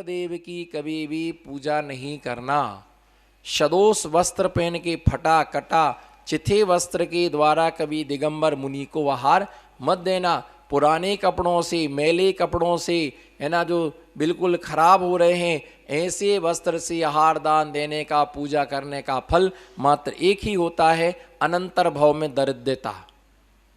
इंद्रदेव की कभी भी पूजा नहीं करना। सदोष वस्त्र पहन के फटा कटा चिथे वस्त्र के द्वारा कभी दिगंबर मुनि को आहार मत देना। पुराने कपड़ों से, मैले कपड़ों से, है ना, जो बिल्कुल खराब हो रहे हैं, ऐसे वस्त्र से आहार दान देने का, पूजा करने का फल मात्र एक ही होता है, अनंतर भव में दरिद्रता।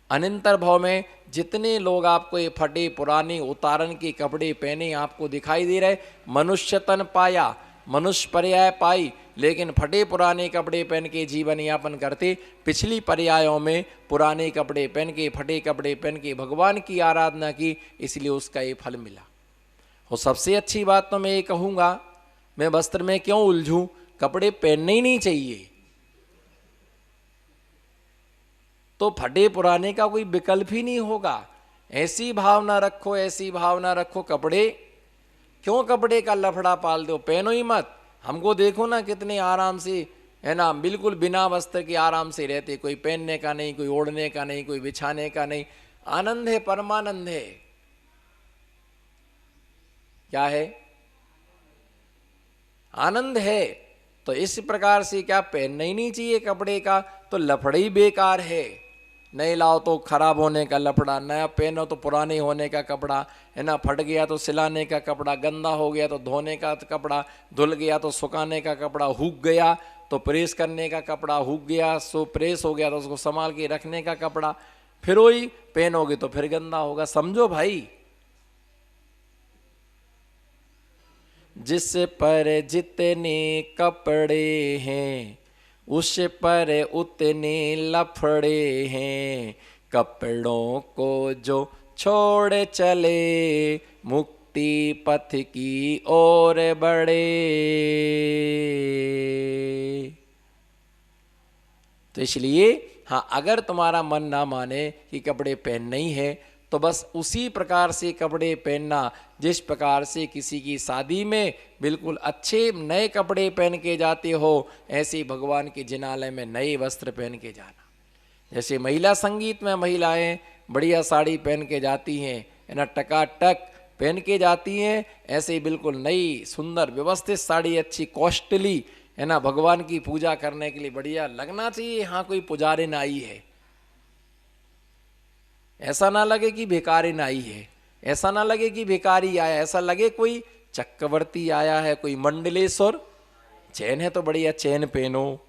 अनंतर भव में जितने लोग आपको ये फटे पुराने उतारन के कपड़े पहने आपको दिखाई दे रहे, मनुष्य तन पाया, मनुष्य पर्याय पाई, लेकिन फटे पुराने कपड़े पहन के जीवन यापन करते। पिछली पर्यायों में पुराने कपड़े पहन के, फटे कपड़े पहन के भगवान की आराधना की, इसलिए उसका ये फल मिला। और सबसे अच्छी बात तो मैं ये कहूँगा, मैं वस्त्र में क्यों उलझूं, कपड़े पहनने ही नहीं चाहिए। तो फटे पुराने का कोई विकल्प ही नहीं होगा। ऐसी भावना रखो, ऐसी भावना रखो, कपड़े क्यों कपड़े का लफड़ा पाल दो, पहनो ही मत। हमको देखो ना कितने आराम से, है ना, बिल्कुल बिना वस्त्र के आराम से रहते, कोई पहनने का नहीं, कोई ओढ़ने का नहीं, कोई बिछाने का नहीं। आनंद है, परमानंद है। क्या है? आनंद है। तो इस प्रकार से क्या पहनना ही नहीं चाहिए कपड़े का, तो लफड़े ही बेकार है। नए लाओ तो खराब होने का लफड़ा, नया पहनो तो पुराने होने का कपड़ा, है ना, फट गया तो सिलाने का कपड़ा, गंदा हो गया तो धोने का कपड़ा, धुल गया तो सुखाने का कपड़ा, हुक गया तो प्रेस करने का कपड़ा, हुक गया सो प्रेस हो गया तो उसको संभाल के रखने का कपड़ा, फिर वही पहनोगे तो फिर गंदा होगा। समझो भाई, जिस पर जितने कपड़े हैं उस पर उतने लफड़े हैं। कपड़ों को जो छोड़ चले मुक्ति पथ की ओर बढ़े। तो इसलिए हाँ, अगर तुम्हारा मन ना माने कि कपड़े पहनना ही है, तो बस उसी प्रकार से कपड़े पहनना जिस प्रकार से किसी की शादी में बिल्कुल अच्छे नए कपड़े पहन के जाते हो, ऐसे भगवान के जिनालय में नए वस्त्र पहन के जाना। जैसे महिला संगीत में महिलाएं बढ़िया साड़ी पहन के जाती हैं, है ना, टकाटक पहन के जाती हैं, ऐसे बिल्कुल नई सुंदर व्यवस्थित साड़ी, अच्छी कॉस्टली, है ना, भगवान की पूजा करने के लिए बढ़िया लगना चाहिए। हाँ, कोई पुजारी ना आई है, ऐसा ना लगे कि भिखारी आई है, ऐसा ना लगे कि भिखारी आया, ऐसा लगे कोई चक्रवर्ती आया है, कोई मंडलेश्वर। चैन है तो बढ़िया चैन पहनो,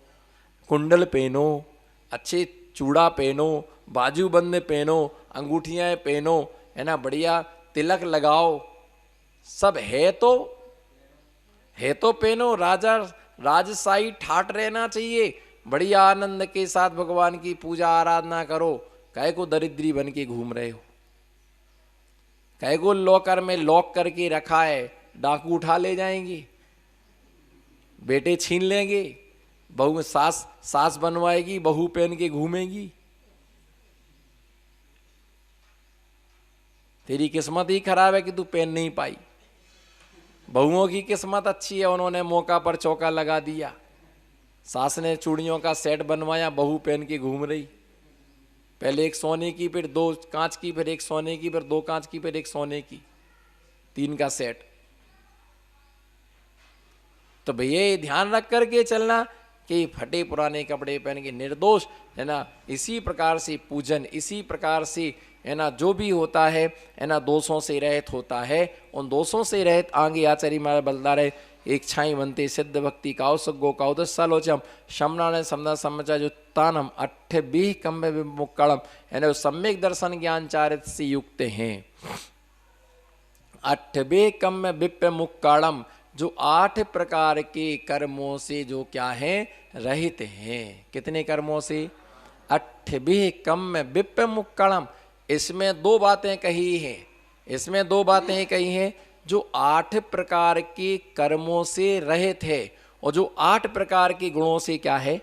कुंडल पहनो, अच्छे चूड़ा पहनो, बाजूबंद पहनो, अंगूठियाँ पहनो, है ना, बढ़िया तिलक लगाओ, सब है तो पहनो। राजा राजशाही ठाट रहना चाहिए, बढ़िया आनंद के साथ भगवान की पूजा आराधना करो। काहे को दरिद्री बन के घूम रहे हो, काहे को लॉकर में लॉक करके रखा है, डाकू उठा ले जाएंगे, बेटे छीन लेंगे, बहू सास बनवाएगी, बहू पहन के घूमेगी। तेरी किस्मत ही खराब है कि तू पहन नहीं पाई। बहुओं की किस्मत अच्छी है, उन्होंने मौका पर चौका लगा दिया। सास ने चूड़ियों का सेट बनवाया, बहू पहन के घूम रही। पहले एक सोने की, फिर दो कांच की, फिर एक सोने की, फिर दो कांच की, फिर एक सोने की, 3 का सेट। तो भैया ये ध्यान रख करके चलना कि फटे पुराने कपड़े पहन के निर्दोष, है ना, इसी प्रकार से पूजन, इसी प्रकार से, है ना, जो भी होता है ना, दोषों से रहित होता है। उन दोषों से रहित आगे आचार्य महाराज बलदा रहे, एक छाई बनते सिद्ध भक्ति काउसगो काउदसालोचम शमनाने समना समचा जो तानम 8 कम्बे मुक्कड़म, है ना, सम्यक दर्शन ज्ञान चारित से युक्त हैं। 8 कम्बे विप्य मुक्कड़म, जो 8 प्रकार के कर्मों से जो क्या है, रहित हैं। कितने कर्मों से? 8 कम्बे विप्य मुक्कड़म। इसमें 2 बातें कही हैं, इसमें 2 बातें कही हैं, जो 8 प्रकार के कर्मों से रहित है और जो 8 प्रकार के गुणों से क्या है,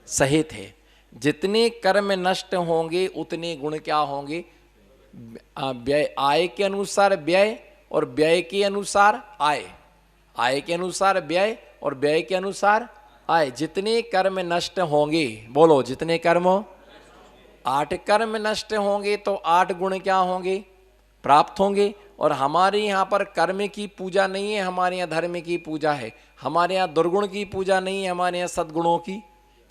सहित है। जितने कर्म नष्ट होंगे उतने गुण क्या होंगे, व्यय, आय के अनुसार व्यय और व्यय के अनुसार आय, आय के अनुसार व्यय और व्यय के अनुसार आय। जितने कर्म नष्ट होंगे, बोलो जितने कर्म, 8 कर्म नष्ट होंगे तो 8 गुण क्या होंगे, प्राप्त होंगे। और हमारे यहाँ पर कर्म की पूजा नहीं है, हमारे यहाँ धर्म की पूजा है। हमारे यहाँ दुर्गुण की पूजा नहीं है, हमारे यहाँ सद्गुणों की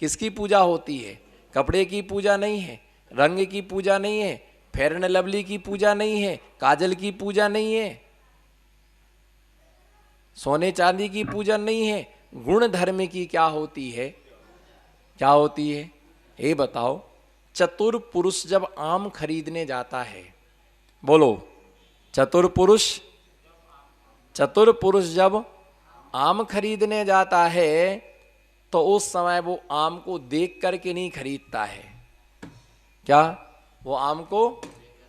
किसकी पूजा होती है? कपड़े की पूजा नहीं है, रंग की पूजा नहीं है, फेयर एंड लवली की पूजा नहीं है, काजल की पूजा नहीं है, सोने चांदी की पूजा नहीं है। गुण धर्म की क्या होती है? क्या होती है ये बताओ। चतुर पुरुष जब आम खरीदने जाता है, बोलो, चतुर पुरुष जब आम खरीदने जाता है तो उस समय वो आम को देख करके नहीं खरीदता है। क्या? वो आम को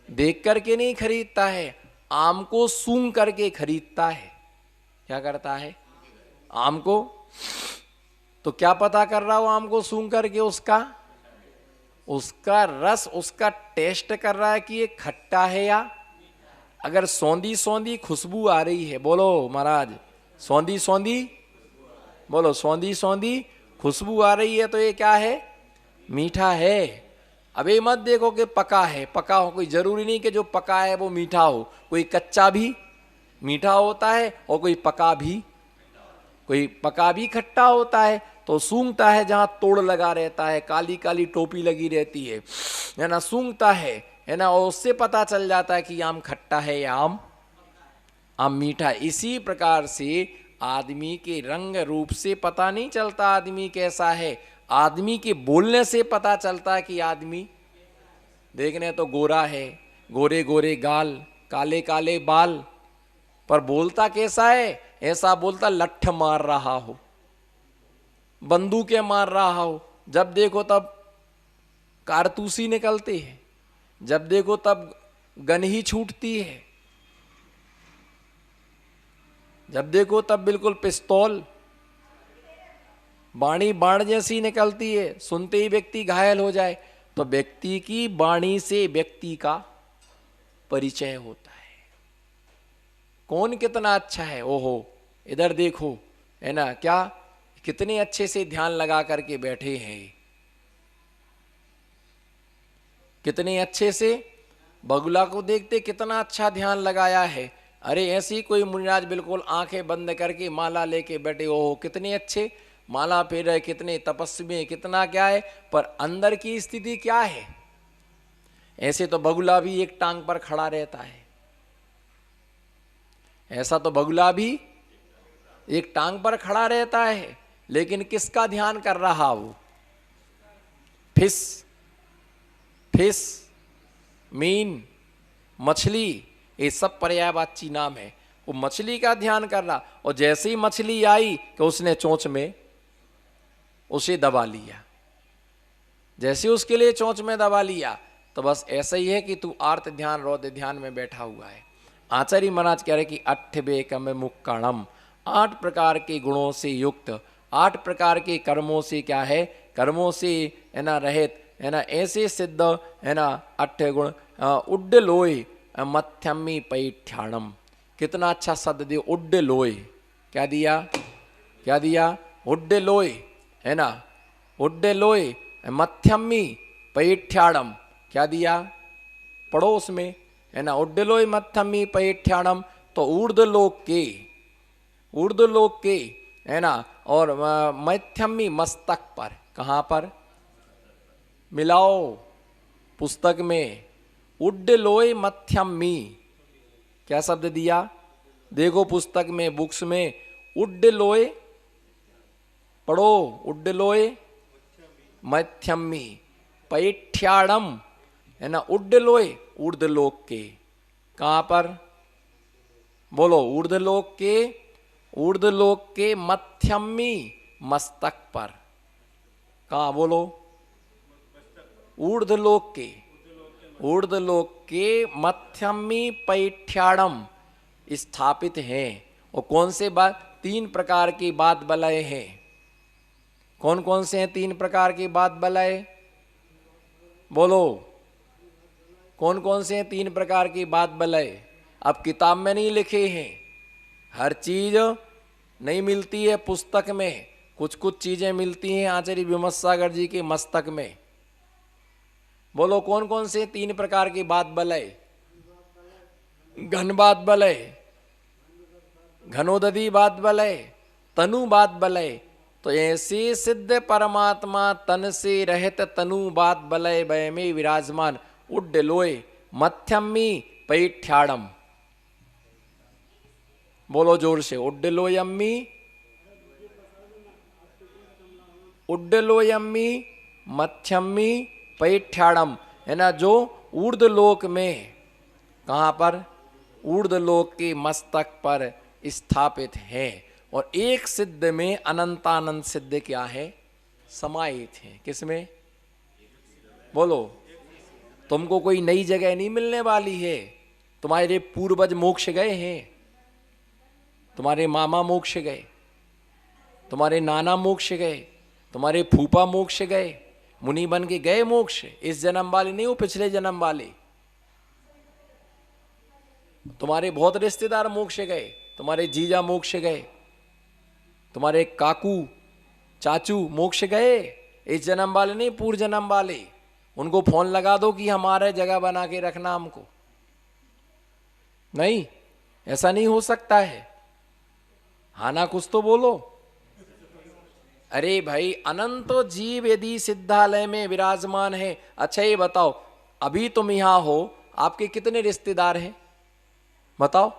देख करके नहीं खरीदता है, आम को सूंघ करके खरीदता है। क्या करता है? आम को। तो क्या पता कर रहा हो आम को सूंघ करके? उसका रस, उसका टेस्ट कर रहा है कि ये खट्टा है या। अगर सौंधी सौंधी खुशबू आ रही है, बोलो महाराज, सौंधी सौंधी, बोलो, सौंधी सौंधी खुशबू आ रही है तो ये क्या है? मीठा है। अब ये मत देखो कि पका है, पका हो, कोई जरूरी नहीं कि जो पका है वो मीठा हो। कोई कच्चा भी मीठा होता है और कोई पका भी खट्टा होता है। तो सूंघता है जहां तोड़ लगा रहता है, काली काली टोपी लगी रहती है ना, सूंघता है ना, और उससे पता चल जाता है कि आम खट्टा है या आम मीठा। इसी प्रकार से आदमी के रंग रूप से पता नहीं चलता आदमी कैसा है, आदमी के बोलने से पता चलता है कि आदमी, देखने तो गोरा है, गोरे गोरे गाल, काले काले बाल, पर बोलता कैसा है? ऐसा बोलता लठ मार रहा हो, बंदूकें मार रहा हो। जब देखो तब कारतूसी निकलते हैं, जब देखो तब गन ही छूटती है, जब देखो तब बिल्कुल पिस्तौल, वाणी बाण जैसी निकलती है, सुनते ही व्यक्ति घायल हो जाए। तो व्यक्ति की वाणी से व्यक्ति का परिचय होता है, कौन कितना अच्छा है। ओहो, इधर देखो, है ना, क्या कितने अच्छे से ध्यान लगा करके बैठे हैं, कितने अच्छे से बगुला को देखते कितना अच्छा ध्यान लगाया है। अरे ऐसी कोई मुनिराज बिल्कुल आंखें बंद करके माला लेके बैठे, ओहो कितने अच्छे माला फेर रहे, कितने तपस्वी, कितना क्या है, पर अंदर की स्थिति क्या है? ऐसे तो बगुला भी एक टांग पर खड़ा रहता है, ऐसा तो बगुला भी एक टांग पर खड़ा रहता है, लेकिन किसका ध्यान कर रहा वो? फिश, मीन, मछली, ये सब पर्यायवाची नाम है। वो मछली का ध्यान कर रहा, और जैसे ही मछली आई कि उसने चोंच में उसे दबा लिया, जैसे उसके लिए चोंच में दबा लिया। तो बस ऐसा ही है कि तू आर्त ध्यान रौद्र ध्यान में बैठा हुआ है। आचार्य महाराज कह रहे कि अट्ठबे कम मुक्काणम, 8 प्रकार के गुणों से युक्त, 8 प्रकार के कर्मों से क्या है? कर्मों से है ना रहित, है ना, ऐसे सिद्ध, है ना, 8 गुण। उड्डलोय मध्यमी पैठ्याणम, कितना अच्छा शब्द दिया, उड्डलोय। क्या दिया? क्या दिया? उड्डलोय, है ना, उड्डलोय मध्यमी पैठ्याणम। क्या दिया? पढ़ो उसमें, है ना, उड्डलोय मध्यमी पैठ्याणम। तो ऊर्ध्वलोक के, है ना, और मध्यमी मस्तक पर। कहाँ पर? मिलाओ पुस्तक में, उड्डलोय मध्यमी, क्या शब्द दिया? देखो पुस्तक में, बुक्स में, उड्डलोय, पढ़ो, उड्डलोय मध्यमी पैठ्याणम, है ना, उड्डलोय ऊर्ध्वलोक के। कहाँ पर? बोलो, ऊर्ध्वलोक के मध्यमी मस्तक पर। कहाँ? बोलो, ऊर्ध्वलोक के मध्यमी पैठ्याणम स्थापित हैं। और कौन से बात? 3 प्रकार की बात बलय हैं। कौन कौन से हैं 3 प्रकार की बात बलय? बोलो, कौन कौन से हैं 3 प्रकार की बात बलय? अब किताब में नहीं लिखे हैं, हर चीज नहीं मिलती है पुस्तक में, कुछ कुछ चीजें मिलती हैं आचार्य विमर्शागर जी के मस्तक में। बोलो, कौन कौन से 3 प्रकार की बात बलय? घनबात बलय, घनोदधि बात बलय, तनु बात बलय। तो ऐसे सिद्ध परमात्मा तन से रहित तनु बात बलय वय में विराजमान उड्डलोय मध्यमी पैठ्याड़म। बोलो जोर से, उड्डलोयम्मी उड्डलोयम्मी मध्यमी पैठ्याड़म, है ना, जो ऊर्ध्वलोक में, कहाँ पर, ऊर्ध्वलोक के मस्तक पर स्थापित है। और एक सिद्ध में अनंतानंद सिद्ध क्या है, समाहित है। किसमें, बोलो। तुमको कोई नई जगह नहीं मिलने वाली है। तुम्हारे पूर्वज मोक्ष गए हैं, तुम्हारे मामा मोक्ष गए, तुम्हारे नाना मोक्ष गए, तुम्हारे फूफा मोक्ष गए, मुनि बन के गए मोक्ष। इस जन्म वाले नहीं, वो पिछले जन्म वाले। तुम्हारे बहुत रिश्तेदार मोक्ष गए, तुम्हारे जीजा मोक्ष गए, तुम्हारे काकू चाचू मोक्ष गए। इस जन्म वाले नहीं, पूर्व जन्म वाले। उनको फोन लगा दो कि हमारे जगह बना के रखना हमको। नहीं, ऐसा नहीं हो सकता है। हाँ ना, कुछ तो बोलो। अरे भाई, अनंत जीव यदि सिद्धालय में विराजमान है। अच्छा ये बताओ, अभी तुम यहां हो, आपके कितने रिश्तेदार हैं बताओ?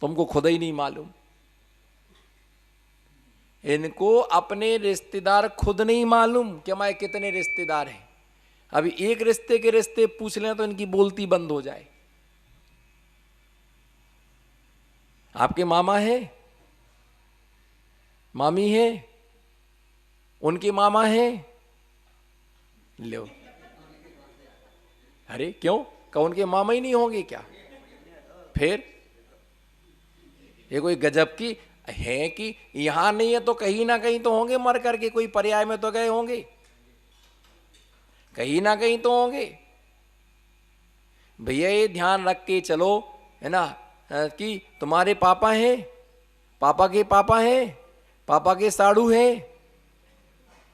तुमको खुद ही नहीं मालूम। इनको अपने रिश्तेदार खुद नहीं मालूम कि हमारे कितने रिश्तेदार हैं। अभी एक रिश्ते के रिश्ते पूछ लें तो इनकी बोलती बंद हो जाए। आपके मामा है, मामी है, उनके मामा है, लो। अरे क्यों, क्या उनके मामा ही नहीं होंगे क्या? फिर ये कोई गजब की है कि यहां नहीं है तो कहीं ना कहीं तो होंगे, मर करके कोई पर्याय में तो गए होंगे, कहीं ना कहीं तो होंगे। भैया ये ध्यान रख के चलो, है ना, कि तुम्हारे पापा हैं, पापा के पापा हैं, पापा के साड़ू हैं,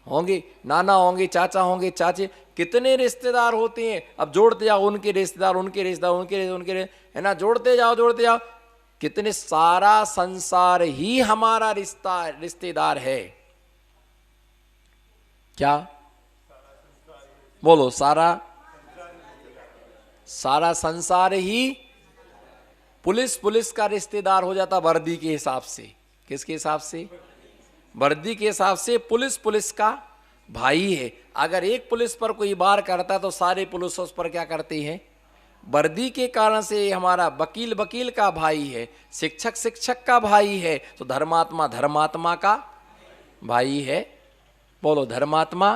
होंगे नाना होंगे, चाचा होंगे, चाचे, कितने रिश्तेदार होते हैं। अब जोड़ते जाओ, उनके रिश्तेदार, उनके रिश्तेदार, उनके, है ना, जोड़ते जाओ जोड़ते जाओ। कितने, सारा संसार ही हमारा रिश्तेदार है। क्या बोलो? सारा संसार ही पुलिस का रिश्तेदार हो जाता वर्दी के हिसाब से। किसके हिसाब से? वर्दी के हिसाब से पुलिस का भाई है। अगर एक पुलिस पर कोई वार करता तो सारे पुलिस उस पर क्या करते हैं? वर्दी के कारण से हमारा वकील का भाई है, शिक्षक का भाई है, तो धर्मात्मा का भाई है। बोलो धर्मात्मा।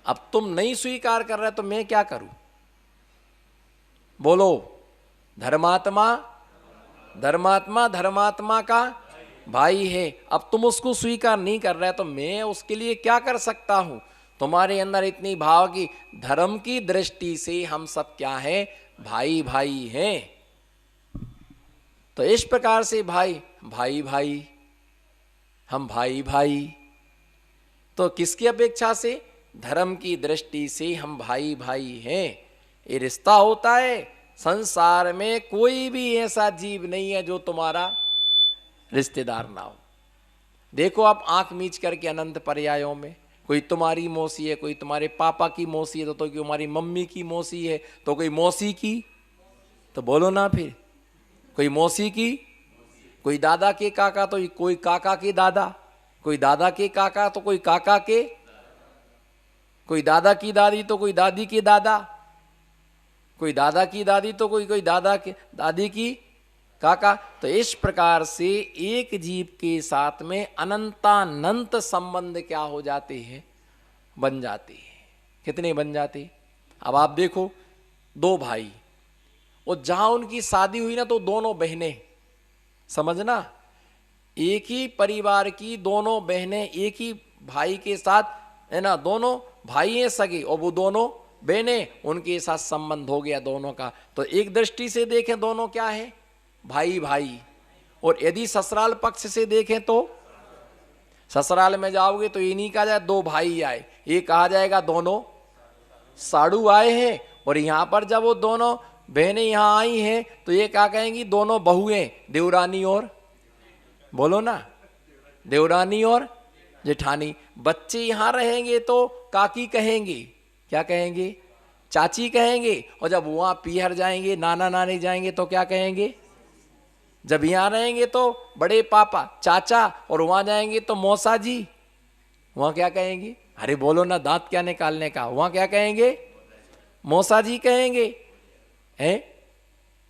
अब तुम नहीं स्वीकार कर रहे तो मैं क्या करूं? बोलो धर्मात्मा का भाई है। अब तुम उसको स्वीकार नहीं कर रहे तो मैं उसके लिए क्या कर सकता हूं? तुम्हारे अंदर इतनी भाव की धर्म की दृष्टि से हम सब क्या हैं? भाई हैं। तो इस प्रकार से भाई हम भाई, तो किसकी अपेक्षा से? धर्म की दृष्टि से हम भाई हैं। ये रिश्ता होता है। संसार में कोई भी ऐसा जीव नहीं है जो तुम्हारा रिश्तेदार ना हो। देखो आप आंख मीच करके अनंत पर्यायों में, कोई तुम्हारी मौसी है, कोई तुम्हारे पापा की मौसी है, तो कोई हमारी मम्मी की मौसी है, तो कोई मौसी की, तो बोलो ना फिर, कोई मौसी की, कोई दादा के काका तो कोई काका के दादा, कोई दादा के काका तो कोई काका के, कोई दादा की दादी तो कोई दादी के दादा, कोई दादा की दादी तो कोई दादा के दादी की काका। तो इस प्रकार से एक जीव के साथ में अनंतानंत संबंध क्या हो जाते हैं? बन जाते हैं। कितने बन जाते? अब आप देखो, दो भाई, और जहां उनकी शादी हुई ना तो दोनों बहनें, समझना, एक ही परिवार की दोनों बहनें एक ही भाई के साथ, है ना, दोनों भाई हैं सगे और वो दोनों बहनें, उनके साथ संबंध हो गया दोनों का। तो एक दृष्टि से देखें दोनों क्या है? भाई। और यदि ससुराल पक्ष से देखें तो ससुराल में जाओगे तो ये नहीं कहा जाए दो भाई आए, ये कहा जाएगा दोनों साड़ू आए हैं। और यहां पर जब वो दोनों बहनें यहाँ आई हैं तो ये क्या कहेंगी, दोनों बहुएं, देवरानी और, बोलो ना, देवरानी और जेठानी। बच्चे यहाँ रहेंगे तो काकी कहेंगे, क्या कहेंगे, चाची कहेंगे। और जब वहाँ पीहर जाएंगे, नाना नानी जाएंगे तो क्या कहेंगे, जब यहाँ रहेंगे तो बड़े पापा चाचा, और वहाँ जाएंगे तो मौसा जी, वहाँ क्या कहेंगे, अरे बोलो ना, दांत क्या निकालने का, वहाँ क्या कहेंगे, मौसा जी कहेंगे। है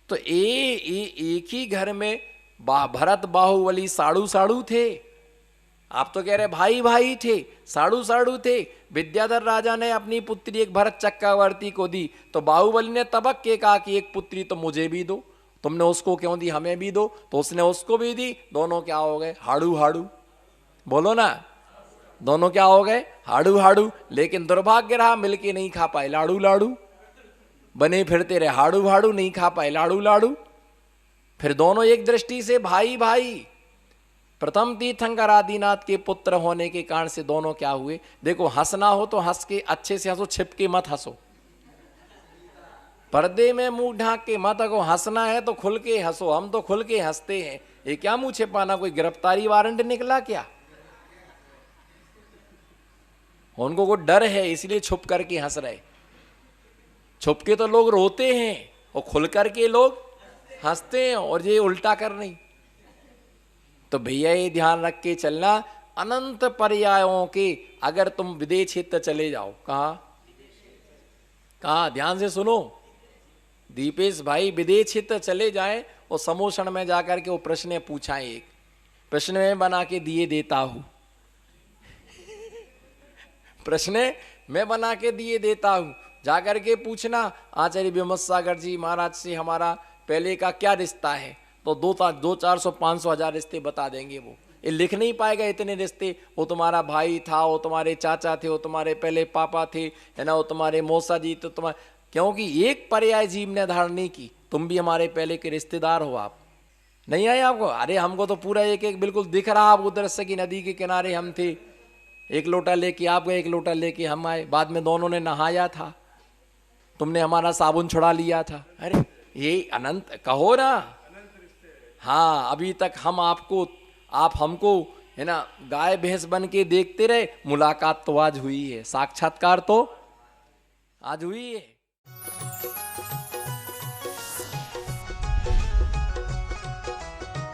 तो एक ही घर में भरत बाहुबली साड़ू साड़ू थे। आप तो कह रहे भाई भाई थे, साड़ू साड़ू थे। विद्याधर राजा ने अपनी पुत्री एक भरत चक्रवर्ती को दी, तो बाहुबली ने तबक के कहा कि एक पुत्री तो मुझे भी दो, तुमने उसको क्यों दी, हमें भी दो, तो उसने उसको भी दी। दोनों क्या हो गए, हाड़ू हाड़ू, बोलो ना, दोनों क्या हो गए, हाड़ू हाड़ू। लेकिन दुर्भाग्य रहा, मिलके नहीं खा पाए लाड़ू लाड़ू, बने फिरते रहे हाड़ू हाड़ू, नहीं खा पाए लाड़ू लाड़ू। फिर दोनों एक दृष्टि से भाई भाई। प्रथम तीर्थंकर आदिनाथ के पुत्र होने के कारण से दोनों क्या हुए। देखो, हंसना हो तो हंस के अच्छे से हंसो, छिप के मत हंसो, पर्दे में मुंह ढांक के मत हंसो। हंसना है तो खुल के हंसो, हम तो खुल के हंसते हैं। ये क्या मुंह छिपाना, कोई गिरफ्तारी वारंट निकला क्या? उनको कोई डर है इसलिए छुप करके हंस रहे। छुप के तो लोग रोते हैं और खुल करके लोग हंसते हैं, और ये उल्टा कर नहीं। तो भैया ये ध्यान रख के चलना, अनंत पर्यायों के अगर तुम विदेश क्षेत्र चले जाओ, कहा ध्यान से सुनो दीपेश भाई, विदेश क्षेत्र चले जाए और समोषण में जाकर के वो प्रश्न पूछाएं, एक प्रश्न में बना के दिए देता हूं, प्रश्न मैं बना के दिए देता हूं, जाकर के पूछना आचार्य विमल सागर जी महाराज से हमारा पहले का क्या रिश्ता है, तो 200-400-500 रिश्ते बता देंगे। वो ये लिख नहीं पाएगा इतने रिश्ते, वो तुम्हारा भाई था, वो तुम्हारे चाचा थे, वो तुम्हारे पहले पापा थे, है ना, वो तुम्हारे मौसा जी, तो तुम्हारे, क्योंकि एक पर्याय जीव ने धारण नहीं की, तुम भी हमारे पहले के रिश्तेदार हो। आप नहीं आए आपको? अरे हमको तो पूरा एक एक बिल्कुल दिख रहा। आप उधर से की नदी के किनारे हम थे, एक लोटा लेके आप गए, एक लोटा लेके हम आए, बाद में दोनों ने नहाया था, तुमने हमारा साबुन छुड़ा लिया था। अरे ये अनंत कहो ना। हाँ, अभी तक हम आपको, आप हमको, है ना, गाय भैंस बन के देखते रहे, मुलाकात तो आज हुई है, साक्षात्कार तो आज हुई है।